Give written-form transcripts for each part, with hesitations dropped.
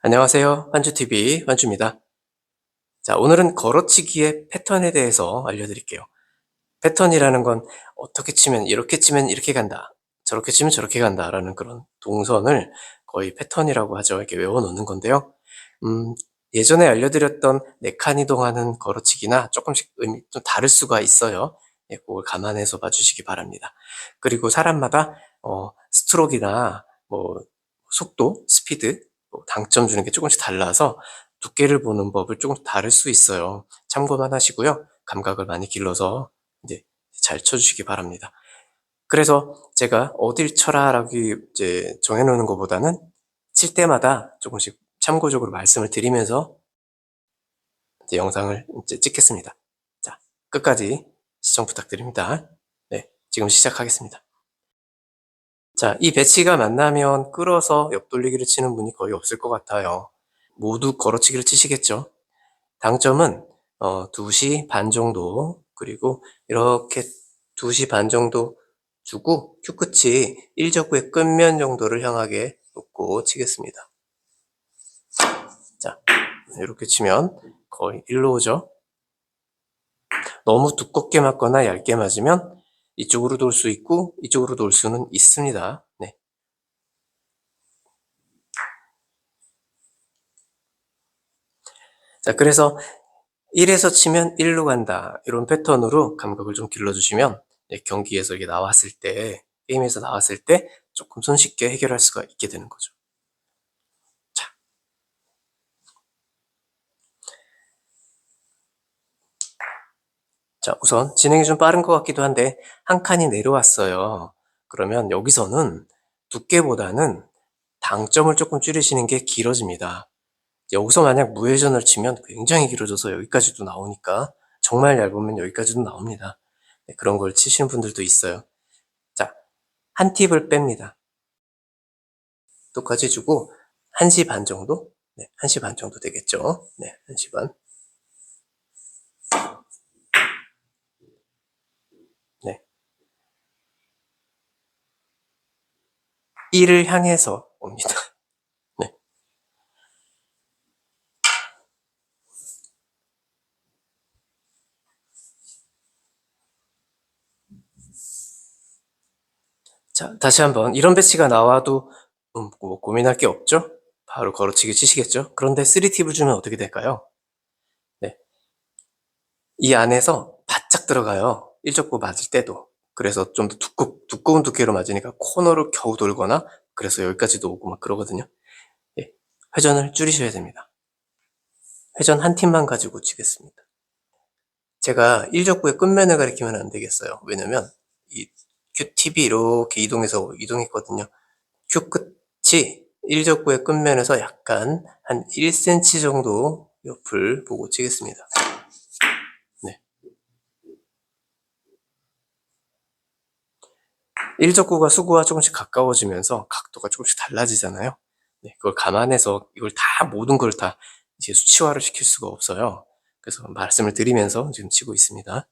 안녕하세요. 환주TV 환주입니다. 자, 오늘은 걸어치기의 패턴에 대해서 알려드릴게요. 패턴이라는 건 어떻게 치면 이렇게 간다. 저렇게 치면 저렇게 간다라는 그런 동선을 거의 패턴이라고 하죠. 이렇게 외워놓는 건데요. 음, 예전에 알려드렸던 4칸 이동하는 걸어치기나 조금씩 의미 좀 다를 수가 있어요. 예, 그걸 감안해서 봐주시기 바랍니다. 그리고 사람마다 스트로크나 뭐 속도, 스피드, 뭐 당점 주는 게 조금씩 달라서 두께를 보는 법을 조금 다를 수 있어요. 참고만 하시고요. 감각을 많이 길러서 이제 잘 쳐주시기 바랍니다. 그래서 제가 어딜 쳐라라고 이제 정해놓는 것보다는 칠 때마다 조금씩 참고적으로 말씀을 드리면서 이제 영상을 이제 찍겠습니다. 자, 끝까지 시청 부탁드립니다. 네, 지금 시작하겠습니다. 자, 이 배치가 만나면 끌어서 옆돌리기를 치는 분이 거의 없을 것 같아요. 모두 걸어치기를 치시겠죠? 당점은 2시 반 정도, 그리고 이렇게 2시 반 정도 주고 큐 끝이 1적구의 끝면 정도를 향하게 놓고 치겠습니다. 자, 이렇게 치면 거의 1로 오죠. 너무 두껍게 맞거나 얇게 맞으면 이쪽으로 돌 수 있고 이쪽으로 돌 수는 있습니다. 네. 자, 그래서 1에서 치면 1로 간다. 이런 패턴으로 감각을 좀 길러주시면 경기에서 이게 나왔을 때, 게임에서 나왔을 때 조금 손쉽게 해결할 수가 있게 되는 거죠. 자, 자, 우선 진행이 좀 빠른 것 같기도 한데 한 칸이 내려왔어요. 그러면 여기서는 두께보다는 당점을 조금 줄이시는 게 길어집니다. 여기서 만약 무회전을 치면 굉장히 길어져서 여기까지도 나오니까 정말 얇으면 여기까지도 나옵니다. 네, 그런 걸 치시는 분들도 있어요. 자, 한 팁을 뺍니다. 똑같이 주고 1시 반 정도? 네, 1시 반 정도 되겠죠. 네, 1시 반. 네. 1을 향해서 옵니다. 네. 자, 다시 한번 이런 배치가 나와도 뭐 고민할 게 없죠? 바로 걸어치기 치시겠죠? 그런데 3팁을 주면 어떻게 될까요? 네. 이 안에서 바짝 들어가요. 1적구 맞을 때도. 그래서 좀 더 두꺼운 두께로 맞으니까 코너를 겨우 돌거나 그래서 여기까지도 오고 막 그러거든요. 예. 회전을 줄이셔야 됩니다. 회전 한 팀만 가지고 치겠습니다. 제가 1적구의 끝면을 가리키면 안 되겠어요. 왜냐면 이 큐팁이 이렇게 이동했거든요. 큐 끝이 1적구의 끝면에서 약간 한 1cm 정도 옆을 보고 치겠습니다. 네. 1적구가 수구와 조금씩 가까워지면서 각도가 조금씩 달라지잖아요. 네, 그걸 감안해서 이걸 다 모든 걸 다 이제 수치화를 시킬 수가 없어요. 그래서 말씀을 드리면서 지금 치고 있습니다.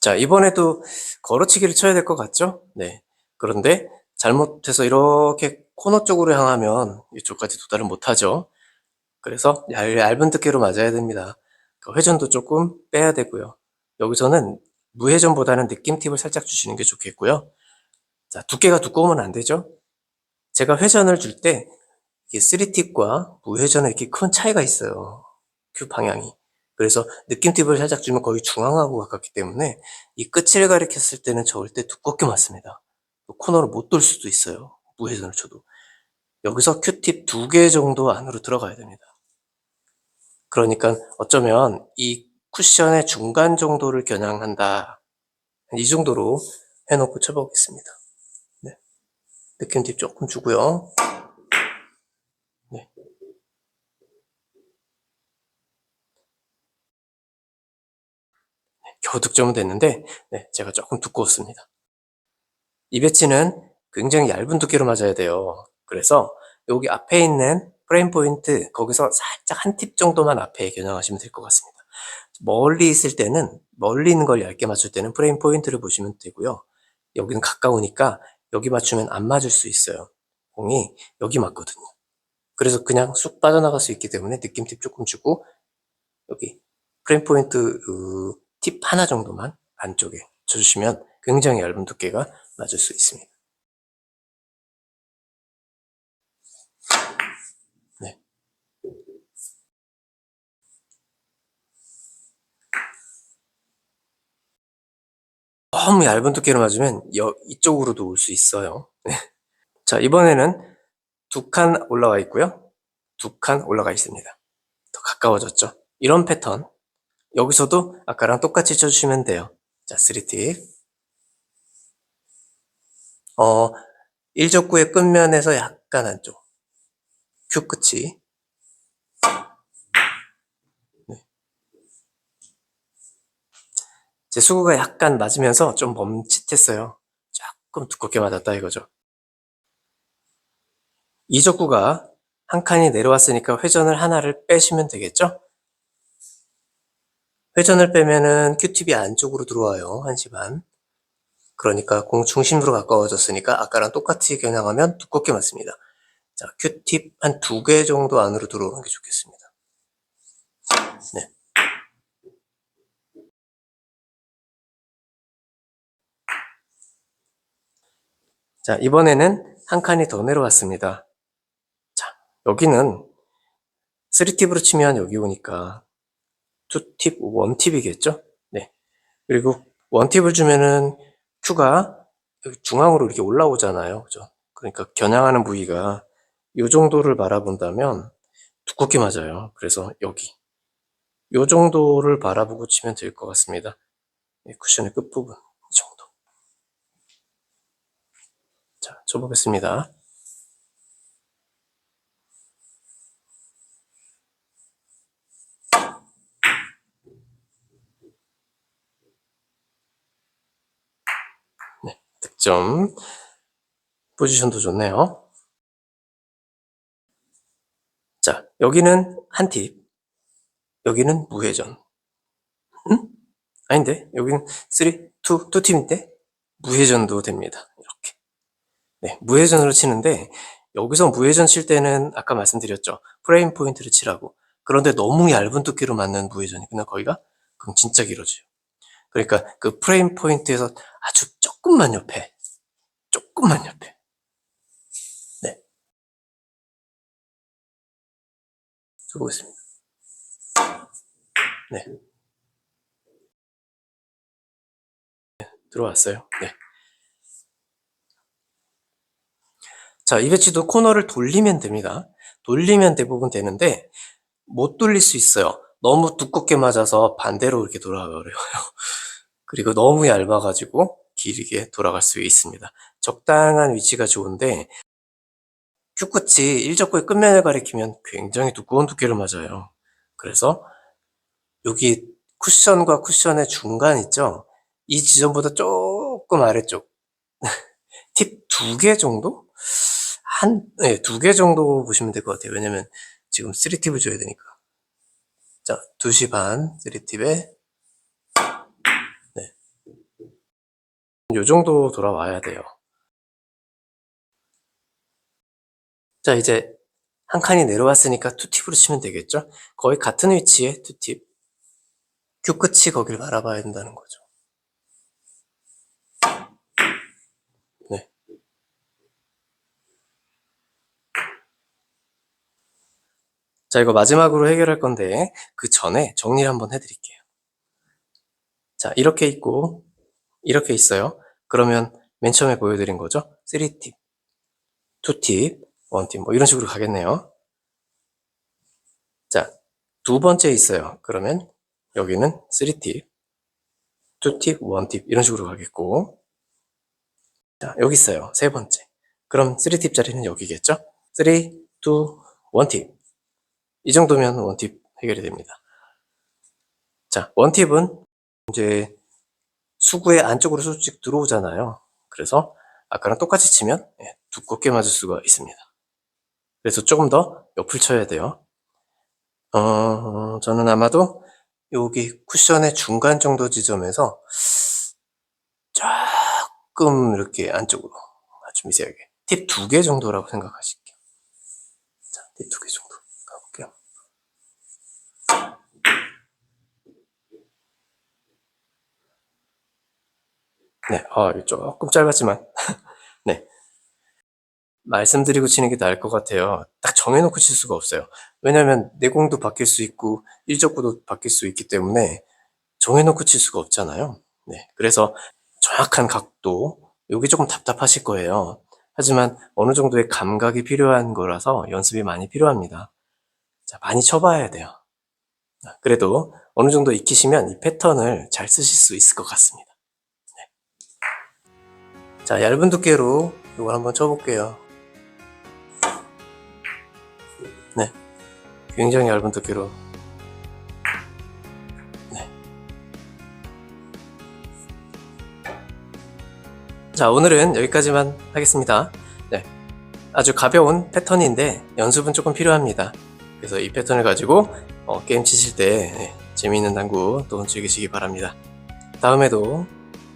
자, 이번에도 걸어치기를 쳐야 될 것 같죠? 네. 그런데 잘못해서 이렇게 코너 쪽으로 향하면 이쪽까지 도달을 못하죠. 그래서 얇은 두께로 맞아야 됩니다. 회전도 조금 빼야 되고요. 여기서는 무회전보다는 느낌 팁을 살짝 주시는 게 좋겠고요. 자, 두께가 두꺼우면 안 되죠? 제가 회전을 줄 때 이게 3팁과 무회전에 이렇게 큰 차이가 있어요. 큐 방향이. 그래서 느낌 팁을 살짝 주면 거의 중앙하고 가깝기 때문에 이 끝을 가리켰을 때는 절대 두껍게 맞습니다. 코너를 못 돌 수도 있어요. 무회전을 쳐도. 여기서 큐팁 2개 정도 안으로 들어가야 됩니다. 그러니까 어쩌면 이 쿠션의 중간 정도를 겨냥한다. 이 정도로 해놓고 쳐보겠습니다. 네. 느낌 팁 조금 주고요. 네. 겨우 득점은 됐는데 네, 제가 조금 두꺼웠습니다. 이 배치는 굉장히 얇은 두께로 맞아야 돼요. 그래서 여기 앞에 있는 프레임 포인트 거기서 살짝 한 팁 정도만 앞에 겨냥하시면 될 것 같습니다. 멀리 있을 때는 멀리 있는 걸 얇게 맞출 때는 프레임 포인트를 보시면 되고요. 여기는 가까우니까 여기 맞추면 안 맞을 수 있어요. 공이 여기 맞거든요. 그래서 그냥 쑥 빠져나갈 수 있기 때문에 느낌 팁 조금 주고, 여기 프레임 포인트 팁 하나 정도만 안쪽에 쳐주시면 굉장히 얇은 두께가 맞을 수 있습니다. 네. 너무 얇은 두께로 맞으면 이쪽으로도 올 수 있어요. 네. 자, 이번에는 2칸 올라와 있고요. 2칸 올라가 있습니다. 더 가까워졌죠? 이런 패턴. 여기서도 아까랑 똑같이 쳐주시면 돼요. 자, 3팁. 1적구의 끝면에서 약간 안쪽. 큐 끝이. 네. 제 수구가 약간 맞으면서 좀 멈칫했어요. 조금 두껍게 맞았다 이거죠. 2적구가 한 칸이 내려왔으니까 회전을 하나를 빼시면 되겠죠? 회전을 빼면은 큐팁이 안쪽으로 들어와요. 1시 반. 그러니까 공 중심으로 가까워졌으니까 아까랑 똑같이 겨냥하면 두껍게 맞습니다. 자, 큐팁 한 2개 정도 안으로 들어오는 게 좋겠습니다. 네. 자, 이번에는 한 칸이 더 내려왔습니다. 자, 여기는 3팁으로 치면 여기 오니까 2팁, 1팁이겠죠? 네. 그리고 1팁을 주면은 큐가 중앙으로 이렇게 올라오잖아요. 그죠? 그러니까 겨냥하는 부위가 이 정도를 바라본다면 두껍게 맞아요. 그래서 여기. 이 정도를 바라보고 치면 될 것 같습니다. 쿠션의 끝부분. 이 정도. 자, 쳐보겠습니다. 네, 득점. 포지션도 좋네요. 자, 여기는 한 팁. 여기는 무회전. 응? 아닌데? 여기는 3, 2, 2팁인데? 무회전도 됩니다. 이렇게. 네, 무회전으로 치는데, 여기서 무회전 칠 때는 아까 말씀드렸죠. 프레임 포인트를 치라고. 그런데 너무 얇은 두께로 맞는 무회전이구나, 거기가? 그럼 진짜 길어져요. 그러니까 그 프레임 포인트에서 아주 조금만 옆에. 조금만 옆에. 네. 해보겠습니다. 네. 들어왔어요. 네. 자, 이 배치도 코너를 돌리면 됩니다. 돌리면 대부분 되는데, 못 돌릴 수 있어요. 너무 두껍게 맞아서 반대로 이렇게 돌아가버려요. 그리고 너무 얇아가지고 길게 돌아갈 수 있습니다. 적당한 위치가 좋은데, 큐끝이 일적구의 끝면을 가리키면 굉장히 두꺼운 두께를 맞아요. 그래서 여기 쿠션과 쿠션의 중간 있죠? 이 지점보다 조금 아래쪽 팁 2개 정도? 네, 2개 정도 보시면 될 것 같아요. 왜냐면 지금 3팁을 줘야 되니까. 자, 2시 반 3팁에 네. 요 정도 돌아와야 돼요. 자, 이제 한 칸이 내려왔으니까 2팁으로 치면 되겠죠? 거의 같은 위치에 2팁. 큐 끝이 거길 바라봐야 된다는 거죠. 네. 자, 이거 마지막으로 해결할 건데 그 전에 정리를 한번 해드릴게요. 자, 이렇게 있고 이렇게 있어요. 그러면 맨 처음에 보여드린 거죠? 3팁, 2팁, 1팁 뭐 이런 식으로 가겠네요. 자, 두 번째 있어요. 그러면 여기는 3팁, 2팁, 1팁 이런 식으로 가겠고 자, 여기 있어요. 세 번째. 그럼 3팁 자리는 여기겠죠? 3, 2, 1팁 이 정도면 1팁 해결이 됩니다. 자, 1팁은 이제 수구의 안쪽으로 솔직히 들어오잖아요. 그래서 아까랑 똑같이 치면 두껍게 맞을 수가 있습니다. 그래서 조금 더 옆을 쳐야 돼요. 저는 아마도 여기 쿠션의 중간 정도 지점에서 조금 이렇게 안쪽으로 아주 미세하게 팁 2개 정도라고 생각하실게요. 자, 이 2개 정도 가볼게요. 네, 조금 짧았지만 네, 말씀드리고 치는 게 나을 것 같아요. 딱 정해놓고 칠 수가 없어요. 왜냐면 내공도 바뀔 수 있고 일적구도 바뀔 수 있기 때문에 정해놓고 칠 수가 없잖아요. 네, 그래서 정확한 각도, 요게 조금 답답하실 거예요. 하지만 어느 정도의 감각이 필요한 거라서 연습이 많이 필요합니다. 자, 많이 쳐봐야 돼요. 그래도 어느 정도 익히시면 이 패턴을 잘 쓰실 수 있을 것 같습니다. 네. 자, 얇은 두께로 이걸 한번 쳐볼게요. 네, 굉장히 얇은 두께로. 네. 자, 오늘은 여기까지만 하겠습니다. 네, 아주 가벼운 패턴인데 연습은 조금 필요합니다. 그래서 이 패턴을 가지고 게임 치실 때 재미있는 당구 또 즐기시기 바랍니다. 다음에도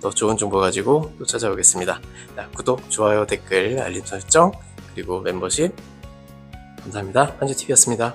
더 좋은 정보 가지고 또 찾아오겠습니다. 자, 구독, 좋아요, 댓글, 알림 설정, 그리고 멤버십 감사합니다. 한주TV였습니다.